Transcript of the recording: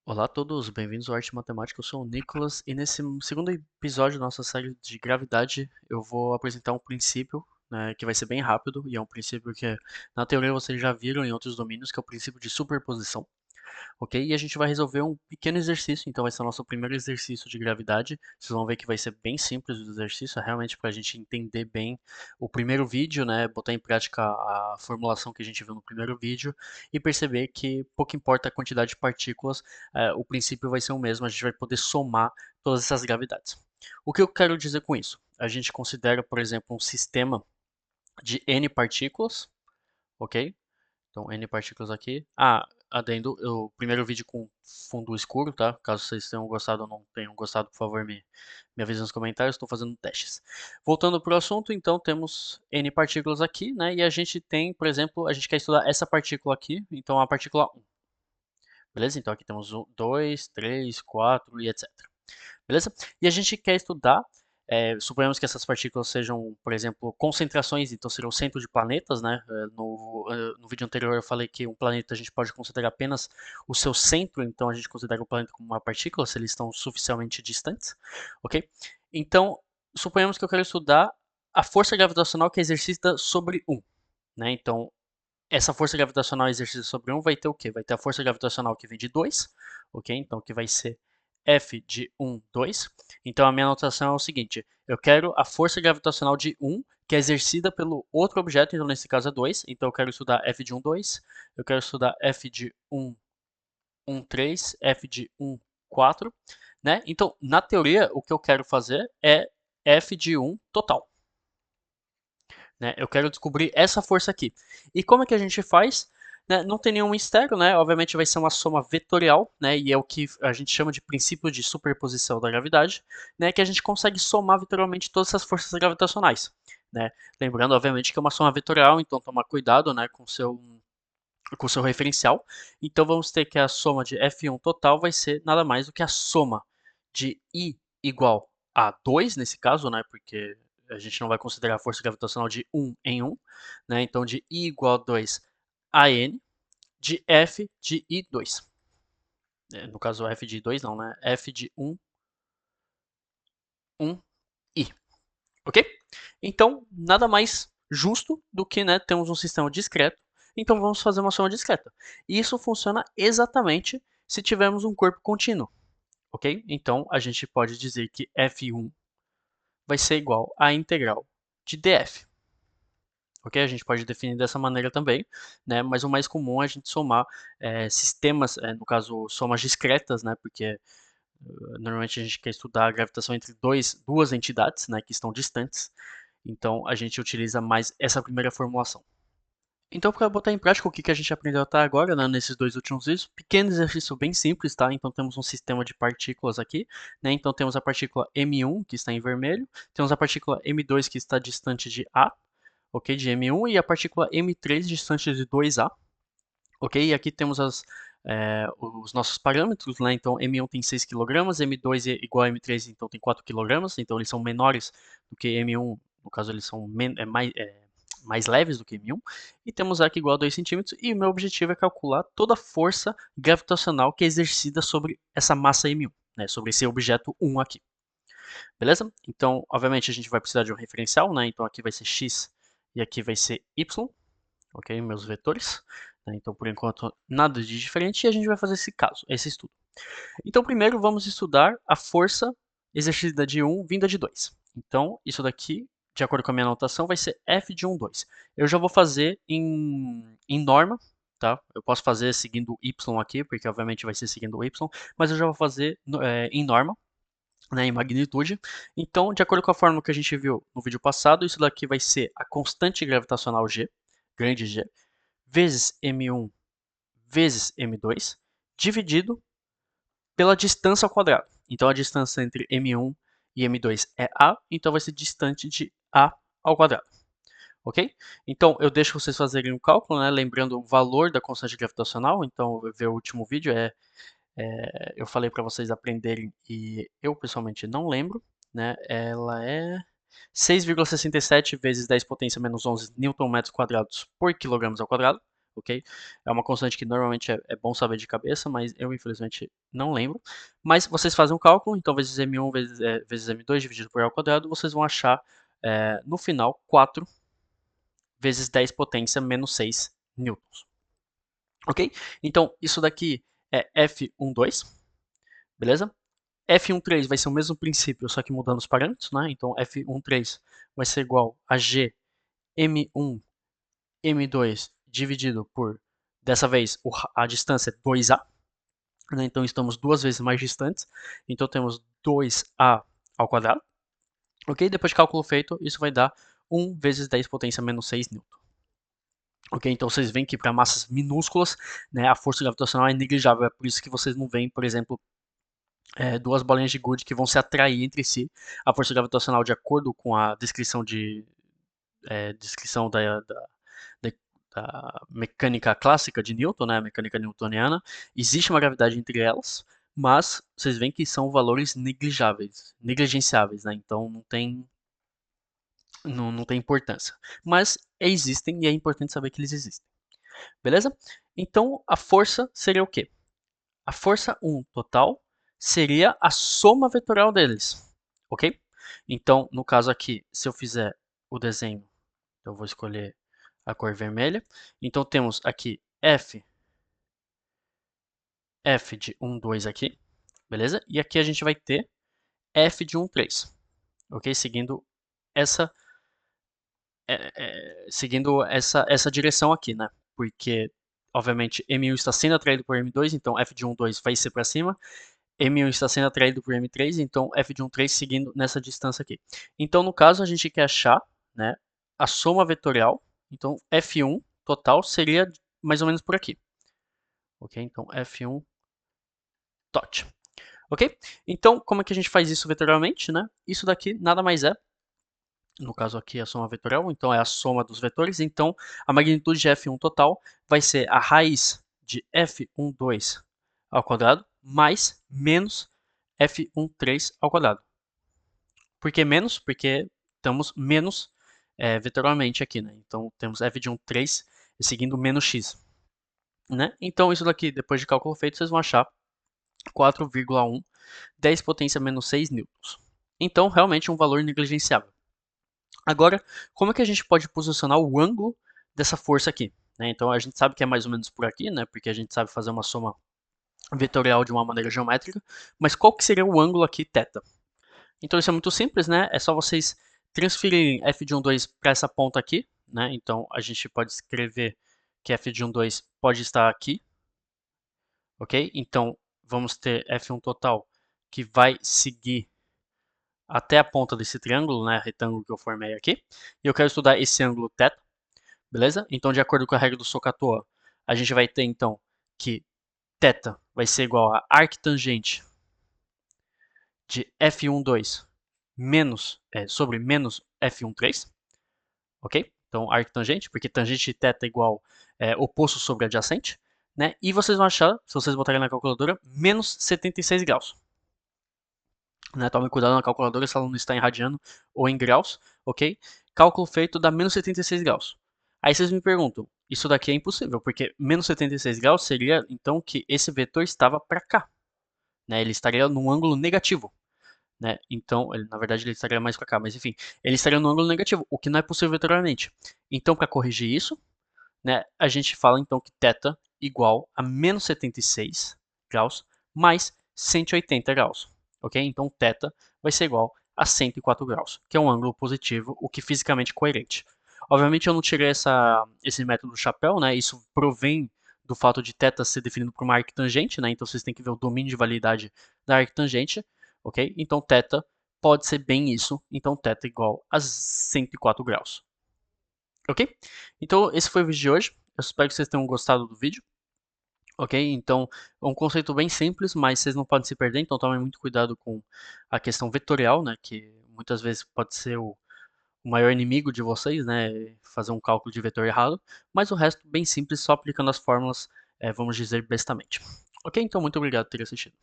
Olá a todos, bem-vindos ao Arte Matemática. Eu sou o Nicolas e nesse segundo episódio da nossa série de gravidade eu vou apresentar um princípio, né, que vai ser bem rápido e é um princípio que na teoria vocês já viram em outros domínios, que é o princípio de superposição. Ok? E a gente vai resolver um pequeno exercício, então vai ser o nosso primeiro exercício de gravidade. Vocês vão ver que vai ser bem simples o exercício, é realmente para a gente entender bem o primeiro vídeo, né? Botar em prática a formulação que a gente viu no primeiro vídeo e perceber que pouco importa a quantidade de partículas, o princípio vai ser o mesmo, a gente vai poder somar todas essas gravidades. O que eu quero dizer com isso? A gente considera, por exemplo, um sistema de n partículas, ok? Então, N partículas aqui. Ah, adendo, o primeiro vídeo com fundo escuro, tá? Caso vocês tenham gostado ou não tenham gostado, por favor, me avisem nos comentários, estou fazendo testes. Voltando para o assunto, então temos N partículas aqui, né? E a gente tem, por exemplo, a gente quer estudar essa partícula aqui, então a partícula 1. Beleza? Então aqui temos 1, 2, 3, 4 e etc. Beleza? E a gente quer estudar, suponhamos que essas partículas sejam, por exemplo, concentrações, então seriam centros de planetas, né? No vídeo anterior eu falei que um planeta a gente pode considerar apenas o seu centro, então a gente considera o planeta como uma partícula, se eles estão suficientemente distantes, ok? Então, suponhamos que eu quero estudar a força gravitacional que é exercida sobre um, né? Então, essa força gravitacional exercida sobre um vai ter o quê? Vai ter a força gravitacional que vem de 2, ok? Então, que vai ser F de 1, 2. Então, a minha anotação é o seguinte: eu quero a força gravitacional de 1, que é exercida pelo outro objeto, então nesse caso é 2. Então, eu quero estudar F de 1, 2. Eu quero estudar F de 1, 1, 3. F de 1, 4. Né? Então, na teoria, o que eu quero fazer é F de 1 total. Né? Eu quero descobrir essa força aqui. E como é que a gente faz? Né? Não tem nenhum mistério, né? Obviamente vai ser uma soma vetorial, né? E é o que a gente chama de princípio de superposição da gravidade, né? Que a gente consegue somar vetorialmente todas essas forças gravitacionais, né? Lembrando, obviamente, que é uma soma vetorial, então tomar cuidado, né? Com o seu referencial. Então vamos ter que a soma de F1 total vai ser nada mais do que a soma de I igual a 2, nesse caso, né? Porque a gente não vai considerar a força gravitacional de 1 em 1, né? Então de I igual a 2 a N de F de I2. No caso, F de I2 não, né? F de 1, 1, I. Ok? Então, nada mais justo do que, né, temos um sistema discreto, então vamos fazer uma soma discreta. E isso funciona exatamente se tivermos um corpo contínuo, ok? Então, a gente pode dizer que F1 vai ser igual à integral de df. Ok? A gente pode definir dessa maneira também, né? Mas o mais comum é a gente somar sistemas, no caso, somas discretas, né? Porque normalmente a gente quer estudar a gravitação entre duas entidades, né, que estão distantes. Então a gente utiliza mais essa primeira formulação. Então, para botar em prática o que a gente aprendeu até agora, né, nesses dois últimos vídeos, pequeno exercício bem simples, tá? Então temos um sistema de partículas aqui, né? Então temos a partícula M1, que está em vermelho, temos a partícula M2, que está distante de A, ok? De M1, e a partícula M3 distante de 2A, ok? E aqui temos os nossos parâmetros, né? Então M1 tem 6 kg, M2 é igual a M3, então tem 4 kg, então eles são menores do que M1, no caso eles são mais leves do que M1, e temos aqui igual a 2 centímetros, e o meu objetivo é calcular toda a força gravitacional que é exercida sobre essa massa M1, né? Sobre esse objeto 1 aqui. Beleza? Então, obviamente, a gente vai precisar de um referencial, né? Então aqui vai ser x e aqui vai ser y, ok? Meus vetores. Né? Então, por enquanto, nada de diferente e a gente vai fazer esse estudo. Então, primeiro vamos estudar a força exercida de 1 vinda de 2. Então, isso daqui, de acordo com a minha anotação, vai ser F de 1, 2. Eu já vou fazer em norma, tá? Eu posso fazer seguindo Y aqui, porque obviamente vai ser seguindo o Y, mas eu já vou fazer em norma, né, em magnitude. Então, de acordo com a fórmula que a gente viu no vídeo passado, isso daqui vai ser a constante gravitacional G, grande G, vezes M1 vezes M2, dividido pela distância ao quadrado. Então, a distância entre M1 e M2 é A, então vai ser distante de A ao quadrado. Ok? Então, eu deixo vocês fazerem o cálculo, né? Lembrando o valor da constante gravitacional. Então, ver o último vídeo eu falei para vocês aprenderem e eu pessoalmente não lembro, né? Ela é 6,67 vezes 10 potência menos 11 Nm² por quilogramos ao quadrado, ok? É uma constante que normalmente é bom saber de cabeça, mas eu infelizmente não lembro. Mas vocês fazem um cálculo, então vezes m1 vezes m2 dividido por ao², vocês vão achar no final 4 vezes 10 potência menos 6 newtons. Ok? Então isso daqui é F12, beleza? F13 vai ser o mesmo princípio, só que mudando os parâmetros, né? Então F13 vai ser igual a G M1 M2 dividido por, dessa vez, a distância é 2A, né? Então estamos duas vezes mais distantes, então temos 2A ao quadrado, ok? Depois de cálculo feito, isso vai dar 1 vezes 10 potência menos 6 newton. Ok, então vocês veem que para massas minúsculas, né, a força gravitacional é neglijável, é por isso que vocês não veem, por exemplo, duas bolinhas de gude que vão se atrair entre si. A força gravitacional, de acordo com a descrição da, da mecânica clássica de Newton, né, a mecânica newtoniana, existe uma gravidade entre elas, mas vocês veem que são valores neglijáveis, negligenciáveis, né? Então não tem importância. Mas existem e é importante saber que eles existem. Beleza? Então a força seria o quê? A força 1 total seria a soma vetorial deles, ok? Então, no caso aqui, se eu fizer o desenho, eu vou escolher a cor vermelha. Então temos aqui F de 1, 2 aqui, beleza? E aqui a gente vai ter F de 1, 3, ok? Seguindo essa direção aqui, né? Porque, obviamente, M1 está sendo atraído por M2, então F de 1, 2 vai ser para cima. M1 está sendo atraído por M3, então F de 1, 3 seguindo nessa distância aqui. Então, no caso, a gente quer achar, né, a soma vetorial. Então, F1 total seria mais ou menos por aqui. Ok? Então, F1 tot. Ok? Então, como é que a gente faz isso vetorialmente, né? Isso daqui nada mais é, no caso aqui a soma vetorial, então é a soma dos vetores. Então, a magnitude de F1 total vai ser a raiz de F12 ao quadrado mais menos F13 ao quadrado. Por que menos? Porque estamos menos vetorialmente aqui, né? Então temos f de 1, 3 seguindo menos x. Né? Então isso daqui, depois de cálculo feito, vocês vão achar 4,1 10 potência menos 6 newtons. Então realmente um valor negligenciável. Agora, como é que a gente pode posicionar o ângulo dessa força aqui? Né? Então a gente sabe que é mais ou menos por aqui, né? Porque a gente sabe fazer uma soma vetorial de uma maneira geométrica, mas qual que seria o ângulo aqui, θ? Então isso é muito simples, né? É só vocês transferirem f de 1, 2 para essa ponta aqui, né? Então a gente pode escrever que f de 1, 2 pode estar aqui, ok? Então vamos ter f1 total que vai seguir até a ponta desse triângulo, né? Retângulo que eu formei aqui. E eu quero estudar esse ângulo θ, beleza? Então de acordo com a regra do SOHCAHTOA, a gente vai ter então que θ vai ser igual a arctangente de F12 sobre menos F13, ok? Então, arctangente, porque tangente de θ é igual oposto sobre adjacente, né? E vocês vão achar, se vocês botarem na calculadora, menos 76 graus. Né? Tome cuidado na calculadora se ela não está em radiano ou em graus, ok? Cálculo feito dá menos 76 graus. Aí vocês me perguntam, isso daqui é impossível, porque menos 76 graus seria, então, que esse vetor estava para cá. Né? Ele estaria num ângulo negativo. Né? Então, na verdade, ele estaria mais para cá, mas enfim, ele estaria no ângulo negativo, o que não é possível vetorialmente. Então, para corrigir isso, né, a gente fala então que θ igual a menos 76 graus mais 180 graus, ok? Então, θ vai ser igual a 104 graus, que é um ângulo positivo, o que fisicamente é coerente. Obviamente, eu não tirei esse método do chapéu, né? Isso provém do fato de θ ser definido por uma arctangente, né? Então, vocês têm que ver o domínio de validade da arctangente, ok? Então, θ pode ser bem isso. Então, θ igual a 104 graus. Ok? Então, esse foi o vídeo de hoje. Eu espero que vocês tenham gostado do vídeo. Ok? Então, é um conceito bem simples, mas vocês não podem se perder. Então, tomem muito cuidado com a questão vetorial, né? Que muitas vezes pode ser o maior inimigo de vocês, né? Fazer um cálculo de vetor errado. Mas o resto, bem simples, só aplicando as fórmulas, vamos dizer, bestamente. Ok? Então, muito obrigado por ter assistido.